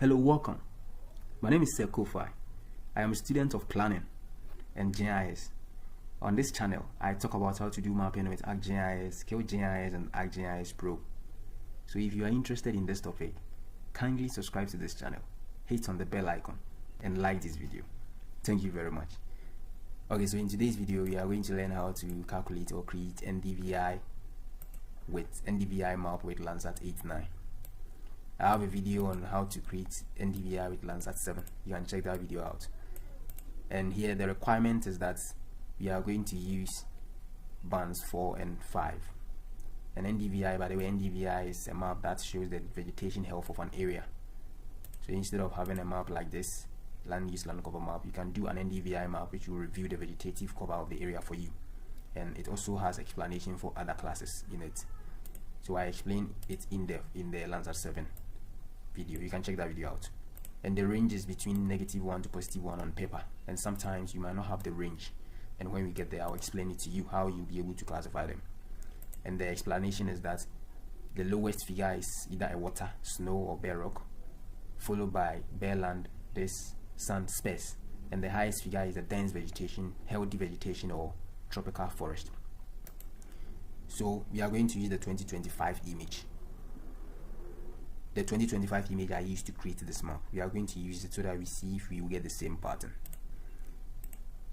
Hello, welcome. My name is Kofi. I am a student of planning and GIS. On this channel, I talk about how to do mapping with ArcGIS, QGIS, and ArcGIS Pro. So if you are interested in this topic, kindly subscribe to this channel, hit on the bell icon, and like this video. Thank you very much. Okay, so in today's video, we are going to learn how to calculate or create NDVI Map with Landsat 8.9. I have a video on how to create NDVI with Landsat 7. You can check that video out. And here the requirement is that we are going to use bands 4 and 5. And NDVI, by the way, NDVI is a map that shows the vegetation health of an area. So instead of having a map like this, land use land cover map, you can do an NDVI map which will review the vegetative cover of the area for you. And it also has explanation for other classes in it. So I explain it in depth in the Landsat 7 video. You can check that video out. And the range is between -1 to +1 on paper, and sometimes you might not have the range, and when we get there I'll explain it to you how you'll be able to classify them. And the explanation is that the lowest figure is either a water, snow, or bare rock, followed by bare land, this sand space, and the highest figure is a dense vegetation, healthy vegetation, or tropical forest. So we are going to use the 2025 image. The 2025 image I used to create this map. We are going to use it so that we see if we will get the same pattern.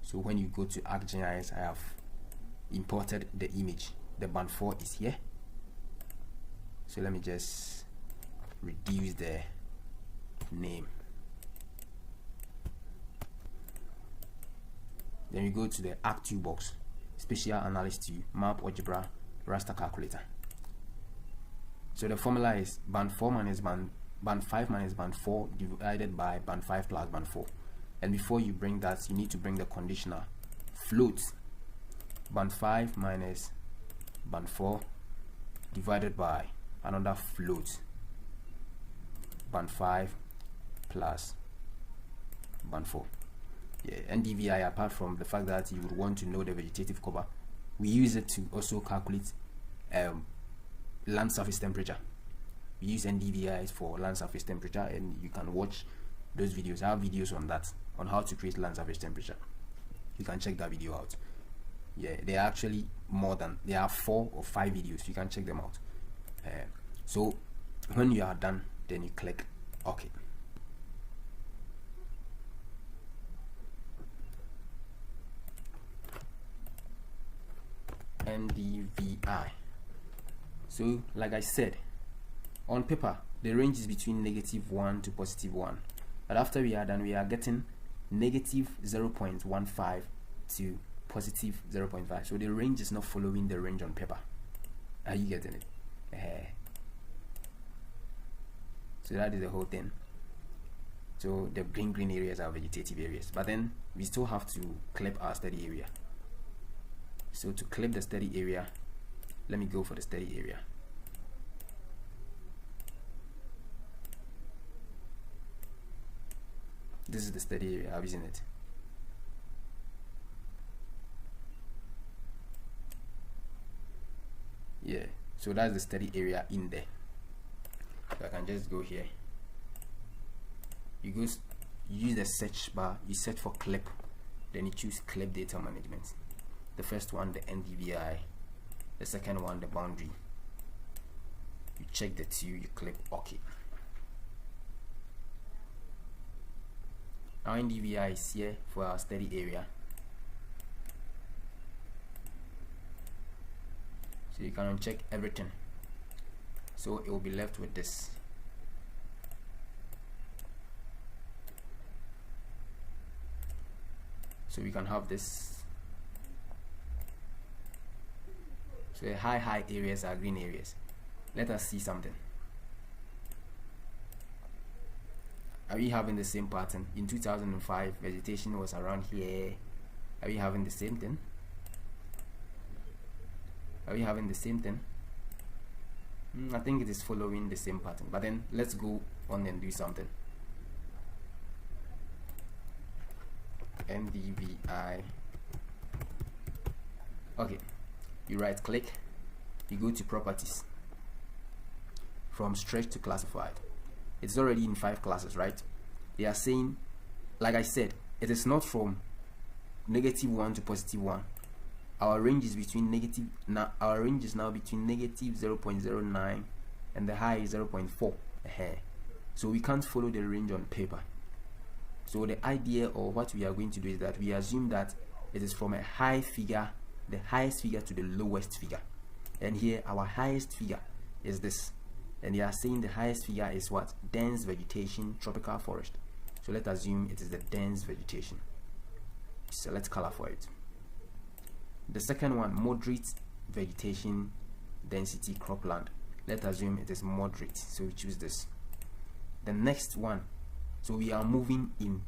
So when you go to ArcGIS, I have imported the image. The band 4 is here. So let me just reduce the name. Then we go to the Arc2 box, Spatial, Analyst 2, Map, Algebra, Raster Calculator. So the formula is band 4 minus band 5 minus band 4 divided by band 5 plus band 4. And before you bring that, you need to bring the conditional float band 5 minus band 4 divided by another float band 5 plus band 4. Yeah, NDVI, apart from the fact that you would want to know the vegetative cover, we use it to also calculate land surface temperature. We use NDVI for land surface temperature, and you can watch those videos. I have videos on that, on how to create land surface temperature. You can check that video out. Yeah, there are actually there are 4 or 5 videos. You can check them out. So when you are done, then you click OK. NDVI. So like I said, on paper the range is between -1 to +1, but after we are done, we are getting -0.15 to +0.5. so the range is not following the range on paper. Are you getting it? So that is the whole thing. So the green areas are vegetative areas, but then we still have to clip our study area. So to clip the study area, let me go for the study area. This is the study area. I'm using it. Yeah, so that's the study area in there. So I can just go here. You use the search bar, you search for clip, then you choose clip data management. The first one, the NDVI. The second one, the boundary. You check the 2, you click OK. Our NDVI is here for our study area. So you can uncheck everything. So it will be left with this. So we can have this. So the high areas are green areas. Let us see something. Are we having the same pattern? In 2005, vegetation was around here. Are we having the same thing? Are we having the same thing? I think it is following the same pattern. But then let's go on and do something. NDVI. Okay. You right click, you go to properties, from stretch to classified. it's already in 5 classes, right? They are saying, like I said, it is not from -1 to +1. Our range is between negative. Now our range is now between -0.09 and the high is 0.4. So we can't follow the range on paper. So the idea, or what we are going to do, is that we assume that it is from a high figure, the highest figure, to the lowest figure. And here our highest figure is this, and they are saying the highest figure is what? Dense vegetation, tropical forest. So let's assume it is the dense vegetation. So let's color for it. The second one, moderate vegetation density cropland. Let's assume it is moderate, so we choose this. The next one, so we are moving in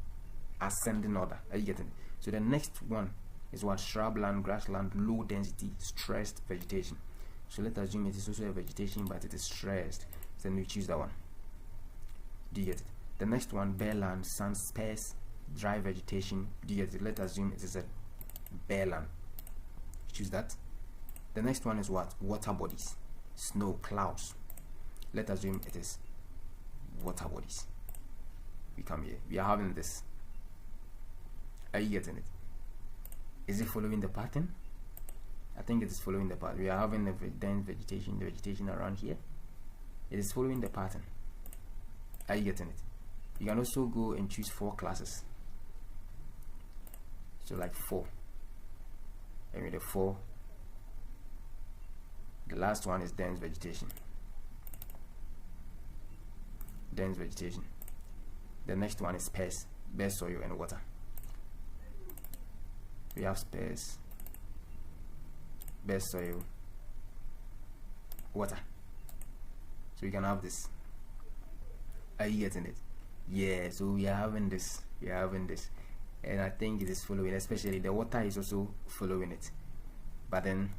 ascending order. Are you getting it? So the next one is what? Shrubland, grassland, low density stressed vegetation. So let's assume it is also a vegetation, but it is stressed. So then we choose that one. Do you get it? The next one, bareland, sand, sparse, dry vegetation. Do you get it? Let's assume it is a bareland. Choose that. The next one is what? Water bodies, snow, clouds. Let's assume it is water bodies. We come here. We are having this. Are you getting it? Is it following the pattern? I think it is following the pattern. We are having the dense vegetation, the vegetation around here. It is following the pattern. Are you getting it? You can also go and choose 4 classes. So like 4. And with the 4, the last one is dense vegetation. Dense vegetation. The next one is sparse, bare soil and water. We have sparse, bare soil, water. So you can have this. Are you getting it? Yeah, so we are having this. We are having this. And I think it is following, especially the water is also following it. But then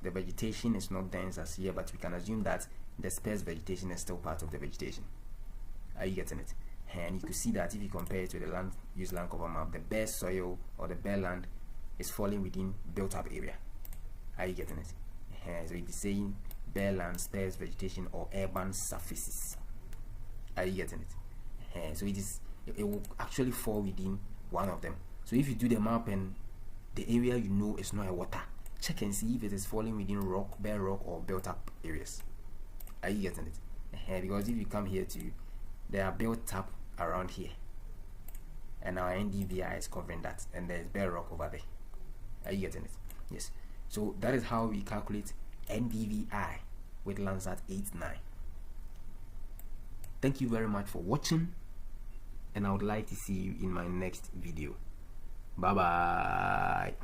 the vegetation is not dense as here, but we can assume that the sparse vegetation is still part of the vegetation. Are you getting it? And you can see that if you compare it to the land use land cover map, the bare soil or the bare land is falling within built up area. Are you getting it? So it is saying bare land, sparse vegetation, or urban surfaces. Are you getting it? So it will actually fall within one of them. So if you do the map and the area you know is not a water, check and see if it is falling within rock, bare rock, or built up areas. Are you getting it? Because if you come here to, they are built up around here, and our NDVI is covering that, and there is bare rock over there. Are you getting it? Yes. So that is how we calculate NDVI with Landsat 8.9. Thank you very much for watching, and I would like to see you in my next video. Bye bye.